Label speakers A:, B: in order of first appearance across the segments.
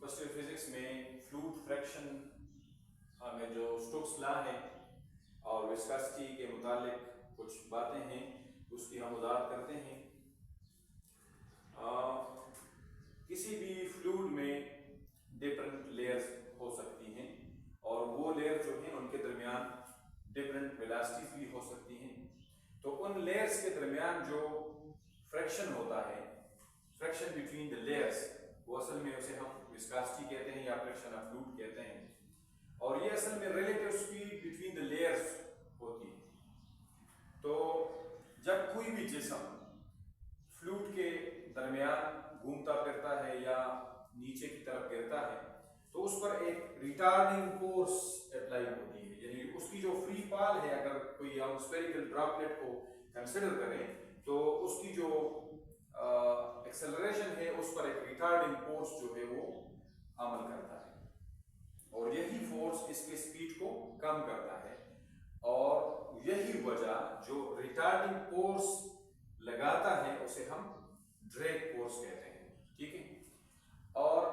A: First year physics میں fluid friction میں جو اسٹوکس لا ہے اور وسکاسٹی کے متعلق کچھ باتیں ہیں اس کی ہم وضاحت کرتے ہیں۔ کسی بھی فلوئڈ میں ڈفرینٹ لیئرز ہو سکتی ہیں اور وہ لیئر جو ہیں ان کے درمیان ڈفرینٹ ویلاسٹیز بھی ہو سکتی ہیں، تو ان لیئرز کے درمیان جو فریکشن ہوتا ہے، فریکشن بٹوین دا لیئرز، وہ اصل میں اسے ہم وسکاسٹی کہتے ہیں یا فریکشن آف فلوئڈ کہتے ہیں، اور یہ اصل میں relative speed between the layers ہوتی ہے۔ تو جب کوئی بھی جسم فلوئڈ کے درمیان گھومتا پھرتا ہے یا نیچے کی طرف گرتا ہے تو اس پر ایک ریٹارڈنگ فورس اپلائی ہوتی ہے، یعنی اس کی جو فری فال ہے، اگر کوئی ہم اسفیریکل ڈراپلیٹ کو کنسیڈر کریں تو اس کی جو ایکسلریشن ہے اس پر ایک ریٹارڈنگ فورس جو ہے وہ عمل کرتا ہے، اور یہی فورس اس کے اسپیڈ کو کم کرتا ہے، اور یہی وجہ جو ریٹارڈنگ فورس لگاتا ہے اسے ہم ڈریگ فورس کہتے ہیں، ٹھیک ہے۔ اور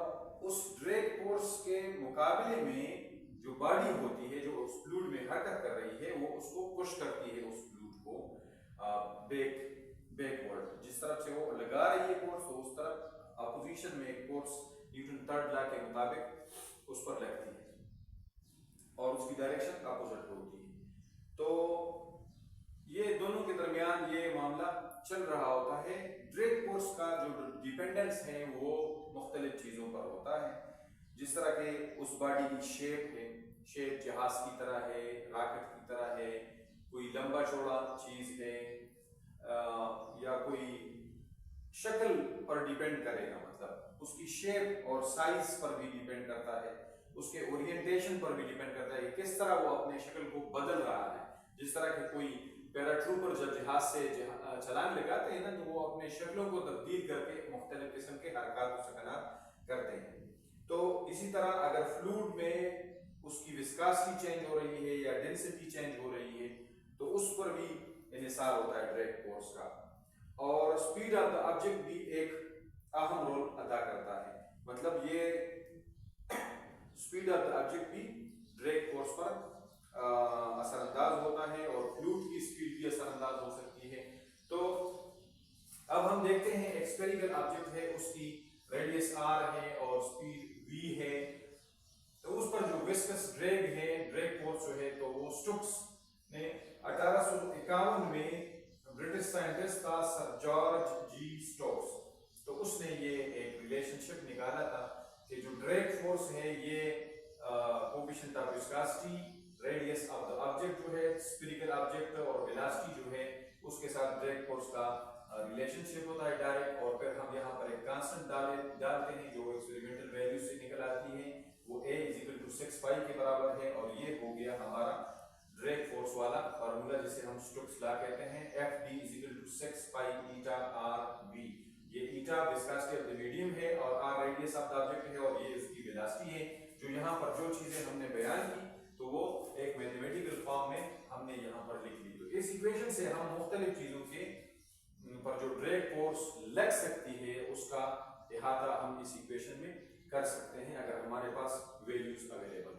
A: اس ڈریگ فورس کے مقابلے میں جو باڈی ہوتی ہے جو اس فلوئڈ میں حرکت کر رہی ہے وہ اس کو پش کرتی ہے، اس فلوئڈ کو بیکورڈ، جس طرف سے وہ لگا رہی ہے فورس تو اس طرف اپوزیشن میں ایک فورس نیوٹن تھرڈ لا کے مطابق اس پر لگتی ہے اور اس کی ڈائریکشن اپوزٹ ہوتی ہے۔ تو یہ دونوں کے درمیان یہ معاملہ چل رہا ہوتا ہے۔ ڈریگ فورس کا جو ڈیپینڈنس ہے وہ مختلف چیزوں پر ہوتا ہے، جس طرح کہ اس باڈی کی شیپ ہے، شیپ جہاز کی طرح ہے، راکٹ کی طرح ہے، کوئی لمبا چوڑا چیز ہے، یا کوئی شکل پر ڈیپینڈ کرے گا، مطلب اس کی شیپ اور سائز پر بھی ڈیپینڈ کرتا ہے، اس کے اورینٹیشن پر بھی ڈیپینڈ کرتا ہے، کس طرح وہ اپنے شکل کو بدل رہا ہے۔ جس طرح کہ کوئی پیراٹروپر جب جہاز سے چھلانگ لگاتے ہیں نا تو وہ اپنے شکلوں کو تبدیل کر کے مختلف قسم کے حرکات و سکنات کرتے ہیں، تو اسی طرح اگر فلوئڈ میں اس کی وسکاسٹی چینج ہو رہی ہے یا ڈینسٹی چینج ہو رہی ہے تو اس پر بھی انحصار ہوتا ہے ڈریگ فورس کا، اور اسپیڈ آف دا آبجیکٹ بھی ایک اہم رول ادا کرتا ہے، مطلب یہ اسپیڈ آف دا آبجیکٹ بھی ڈریگ فورس پر اثر انداز ہوتا ہے اور فلوئڈ کی اسپیڈ بھی اثر انداز ہو سکتی ہے۔ تو اب ہم دیکھتے ہیں ایک اسفیریکل آبجیکٹ ہے، اس کی ریڈیس r ہے اور اسپیڈ v ہے، تو اس پر جو وسکس ڈریگ ہے، ڈریگ فورس جو ہے، تو وہ اسٹوکس نے 1851 میں برٹش سائنٹسٹ تھا سر جارج جی اسٹوکس، تو اس نے یہ ایک ریلیشن شپ نکالا تھا کہ جو ڈریگ فورس ہے یہ coefficient of viscosity, radius of the object جو ہے اسفیریکل آبجیکٹ، اور ویلاسٹی جو ہے اس کے ساتھ ڈریگ فورس کا ریلیشن شپ ہوتا ہے ڈائریکٹ، اور پھر ہم یہاں پر ایک کانسٹنٹ ڈالتے ہیں جو ایکسپیریمنٹل ویلیو سے نکل آتی ہے، وہ a = 6 پائی کے برابر ہے، اور یہ ہو گیا ہمارا ڈریگ فورس والا فارمولا جسے ہم اسٹوکس لا کہتے ہیں، FD = 6 پائی ایٹا RV، یہ ایٹا وسکاسٹی آف دا میڈیم ہے اور R radius of the object ہے اور یہ اس کی ویلاسٹی ہے۔ جو یہاں پر جو چیزیں ہم نے بیان کی تو وہ ایک میتھمیٹیکل فارم میں ہم نے یہاں پر لکھ لی، تو اس ایکویشن سے ہم مختلف چیزوں کے پر جو ڈریگ فورس لگ سکتی ہے اس کا احاطہ ہم اس ایکویشن میں کر سکتے ہیں اگر ہمارے پاس ویلیوز اویلیبل